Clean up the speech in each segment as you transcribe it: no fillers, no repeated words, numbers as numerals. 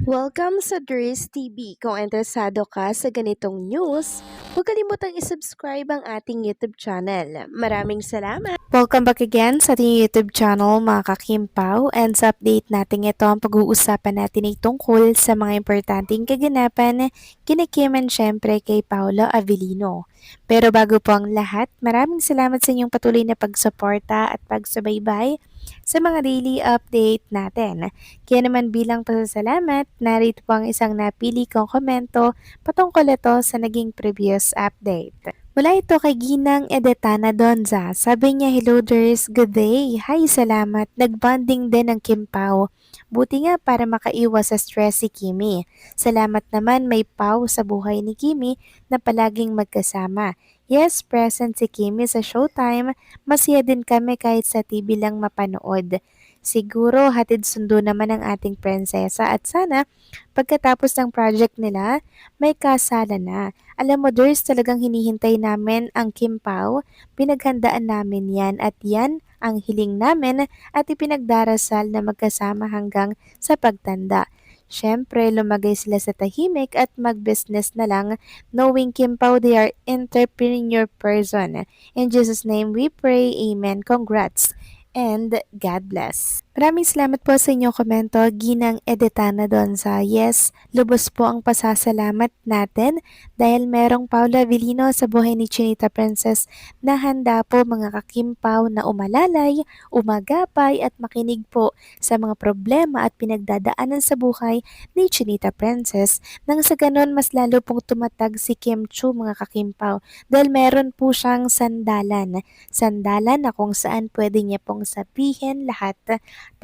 Welcome sa Dries TV. Kung interesado ka sa ganitong news, huwag kalimutang isubscribe ang ating YouTube channel. Maraming salamat! Welcome back again sa ating YouTube channel mga kakimpaw, and sa update natin ito ang pag-uusapan natin ay tungkol sa mga importanteng kaganapan kina Kim and syempre kay Paolo Avellino. Pero bago po ang lahat, maraming salamat sa inyong patuloy na pagsuporta at pagsubaybay sa mga daily update natin. Kaya naman bilang pasasalamat, narito po ang isang napili kong komento patungkol ito sa naging previous update. Mula ito kay Ginang Edetana Donza. Sabi niya, "Hello Ders, good day. Hi, salamat. Nagbonding din ng Kim Pao. Buti nga para makaiwas sa stress si Kimi. Salamat naman may Pao sa buhay ni Kimi na palaging magkasama. Yes, present si Kimi sa showtime. Masaya din kami kahit sa TV lang mapanood. Siguro hatid sundo naman ang ating prinsesa at sana pagkatapos ng project nila, may kasala na. Alam mo, Ders, talagang hinihintay namin ang Kim Pao. Pinaghandaan namin yan at yan ang hiling namin at ipinagdarasal na magkasama hanggang sa pagtanda. Siyempre, lumagay sila sa tahimik at mag-business na lang knowing Kim Pao they are entrepreneur person. In Jesus' name we pray. Amen. Congrats and God bless. Maraming salamat po sa inyong komento, Ginang Edetana Donza. Yes, lubos po ang pasasalamat natin dahil merong Paula Avellino sa buhay ni Chinita Princess na handa po mga kakimpaw na umalalay, umagapay at makinig po sa mga problema at pinagdadaanan sa buhay ni Chinita Princess nang sa ganon mas lalo pong tumatag si Kim Chu mga kakimpaw dahil meron po siyang sandalan. Sandalan na kung saan pwede niya pong sabihin lahat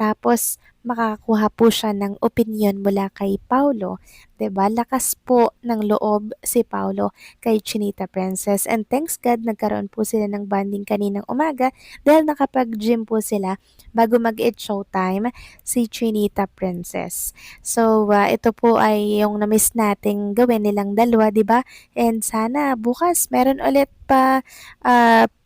tapos makakakuha po siya ng opinyon mula kay Paulo. 'Di ba? Lakas po ng loob si Paulo kay Chinita Princess. And thanks God nagkaroon po sila ng bonding kaninang umaga dahil nakapag-gym po sila bago mag-eat showtime si Chinita Princess. So, ito po ay yung na-miss nating gawin nilang dalawa, 'di ba? And sana bukas meron ulit pa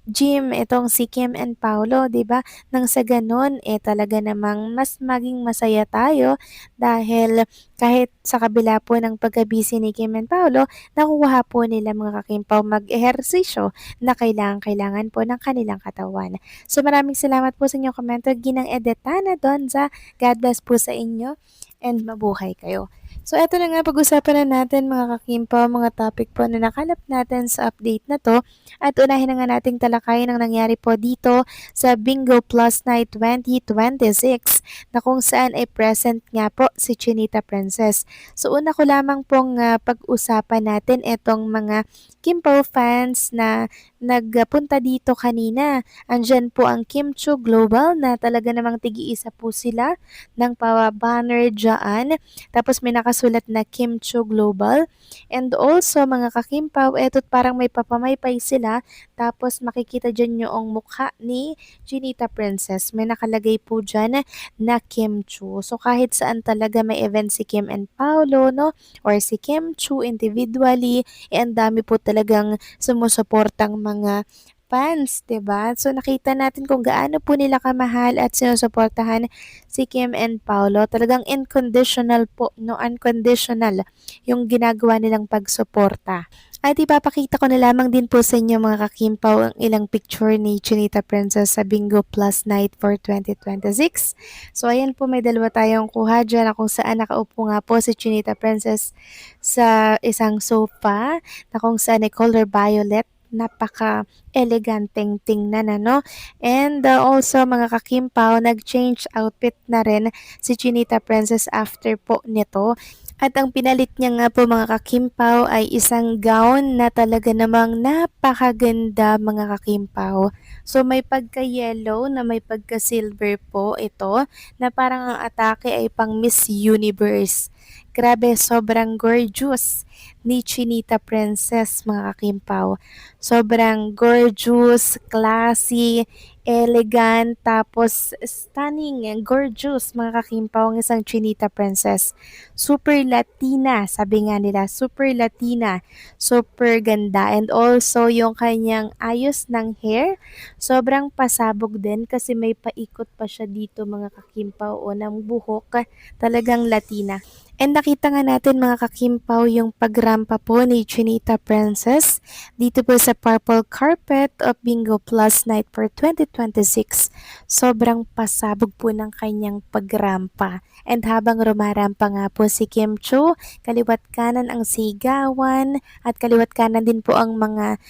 gym itong si Kim and Paulo, 'di ba? Nang sa ganun, talaga namang mas maging masaya tayo dahil kahit sa kabila po ng pagka-busy ni Kim and Paolo, nakukuha po nila mga kakimpaw mag-ehersisyo na kailangan po ng kanilang katawan. So maraming salamat po sa inyong komento, Ginang Edetana Donza. God bless po sa inyo and mabuhay kayo. So eto na nga, pag-usapan na natin mga kakimpaw, mga topic po na nakalap natin sa update na to. At unahin na nga nating talakayin ang nangyari po dito sa Bingo Plus Night 2026 na kung saan ay present nga po si Chinita Princess. So una ko lamang pong pag-usapan natin itong mga Kimpaw fans na nagpunta dito kanina. Andyan po ang Kim Chu Global na talaga namang tig-iisa po sila ng banner dyan. Tapos may nakasulat na Kim Chu Global. And also mga kakimpaw, eto't parang may papamaypay sila. Tapos makikita dyan yung mukha ni Chinita Princess. May nakalagay po dyan na Kim Chu. So kahit saan talaga may event si Kim and Paolo, no? Or si Kim Chu individually, ang dami po talagang sumusuportang mga fans, 'di ba? So nakita natin kung gaano po nila kamahal at sinusuportahan si Kim and Paolo. Talagang unconditional po, no, unconditional yung ginagawa nilang pagsuporta. At ipapakita ko na lamang din po sa inyo mga kakimpaw ang ilang picture ni Chinita Princess sa Bingo Plus Night for 2026. So ayan po, may dalawa tayong kuha dyan na kung saan nakaupo nga po si Chinita Princess sa isang sofa na kung saan ay color violet, napaka-eleganteng tingnan, ano? And also mga kakimpaw, nag-change outfit na rin si Chinita Princess after po nito. At ang pinalit niya nga po mga kakimpaw ay isang gown na talaga namang napakaganda mga kakimpaw. So may pagka-yellow na may pagka-silver po ito na parang ang atake ay pang Miss Universe. Grabe, sobrang gorgeous ni Chinita Princess mga kakimpaw. Sobrang gorgeous, classy, elegant, tapos stunning, gorgeous mga kakimpaw ang isang Chinita Princess. Super Latina, sabi nga nila, super Latina, super ganda. And also yung kanyang ayos ng hair, sobrang pasabog din kasi may paikot pa siya dito mga kakimpaw o ng buhok, talagang Latina. And nakita nga natin mga kakimpaw yung pagrampa po ni Chinita Princess dito po sa Purple Carpet of Bingo Plus Night for 2026. Sobrang pasabog po ng kanyang pagrampa. And habang rumarampa nga po si Kim Chu, kaliwat kanan ang sigawan at kaliwat kanan din po ang mga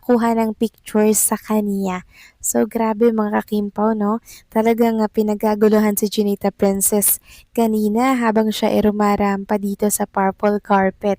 kuha ng pictures sa kanya. So grabe mga kakimpaw, no? Talagang pinagaguluhan si Chinita Princess kanina habang siya ay rumarampa dito sa purple carpet.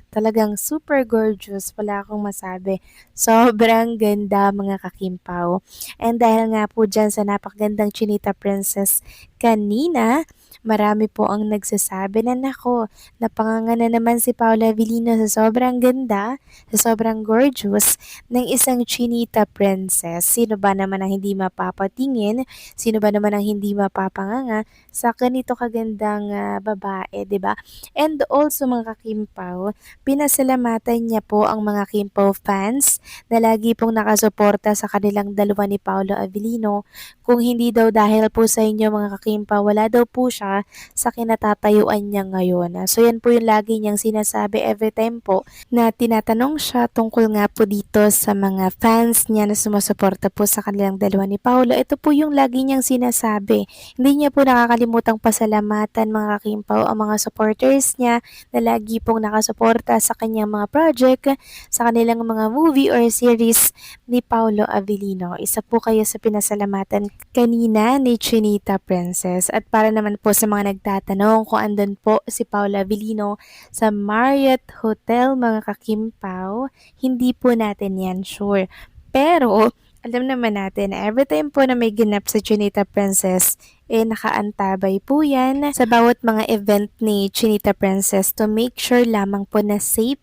Talagang super gorgeous, wala akong masabi. Sobrang ganda mga kakimpaw. And dahil nga po dyan sa napakagandang Chinita Princess kanina, marami po ang nagsasabi na nako, napanganga na naman si Paula Avellino sa sobrang ganda, sa sobrang gorgeous ng isang Chinita Princess. Sino ba naman ang hindi mapapatingin? Sino ba naman ang hindi mapapanganga sa ganito kagandang babae, 'di ba? And also mga kakimpaw, pinasalamatan niya po ang mga Kimpaw fans na lagi pong nakasuporta sa kanilang dalawa ni Paolo Avellino. Kung hindi daw dahil po sa inyo mga kakimpaw, wala daw po siya sa kinatatayuan niya ngayon. So yan po yung lagi niyang sinasabi every time po na tinatanong siya tungkol nga po dito sa mga fans niya na sumusuporta po sa kanilang dalawa ni Paolo. Ito po yung lagi niyang sinasabi. Hindi niya po nakakalimutang pasalamatan mga kakimpaw ang mga supporters niya na lagi pong nakasuporta sa kanyang mga project, sa kanilang mga movie or series ni Paolo Avellino. Isa po kayo sa pinasalamatan kanina ni Chinita Princess. At para naman po sa mga nagtatanong kung andun po si Paolo Avellino sa Marriott Hotel mga kakimpaw, hindi po natin yan sure. Pero alam naman natin, every time po na may ganap sa Chinita Princess, nakaantabay po yan sa bawat mga event ni Chinita Princess to make sure lamang po na safe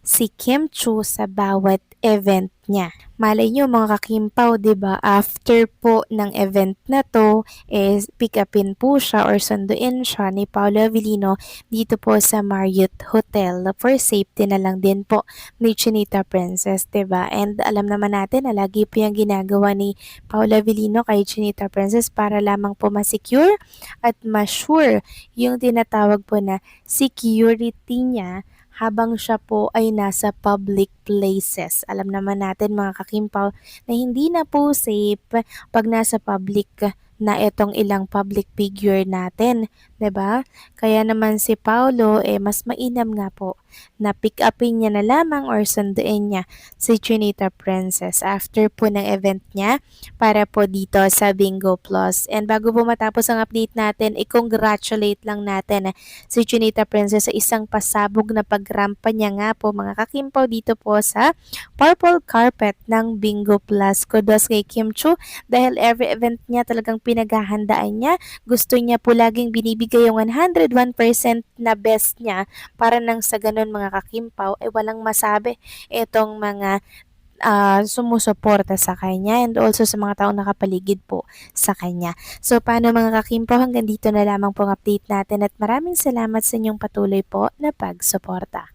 si Kim Chu sa bawat event niya. Malay nyo mga kakimpaw, 'di ba? After po ng event na to, pick upin po siya or sunduin siya ni Paolo Avellino dito po sa Marriott Hotel for safety na lang din po ni Chinita Princess, 'di ba? And alam naman natin na lagi po yung ginagawa ni Paolo Avellino kay Chinita Princess para lamang po ma-secure at ma-sure yung tinatawag po na security niya habang siya po ay nasa public places. Alam naman natin mga kakimpaw na hindi na po safe pag nasa public na itong ilang public figure natin, 'di ba? Kaya naman si Paulo mas mainam nga po na pick upin niya na lamang or sunduin niya si Chinita Princess after po ng event niya para po dito sa Bingo Plus. And bago po matapos ang update natin, i-congratulate lang natin si Chinita Princess sa isang pasabog na pagrampa niya nga po mga kakimpaw dito po sa purple carpet ng Bingo Plus. Kudos kay Kim Chu dahil every event niya talagang pinaghahandaan niya. Gusto niya po laging binibigay yung 101% na best niya para nang sa ganun mga kakimpaw ay walang masabi itong mga sumusuporta sa kanya and also sa mga taong nakapaligid po sa kanya. So paano mga kakimpaw, hanggang dito na lamang pong update natin at maraming salamat sa inyong patuloy po na pagsuporta.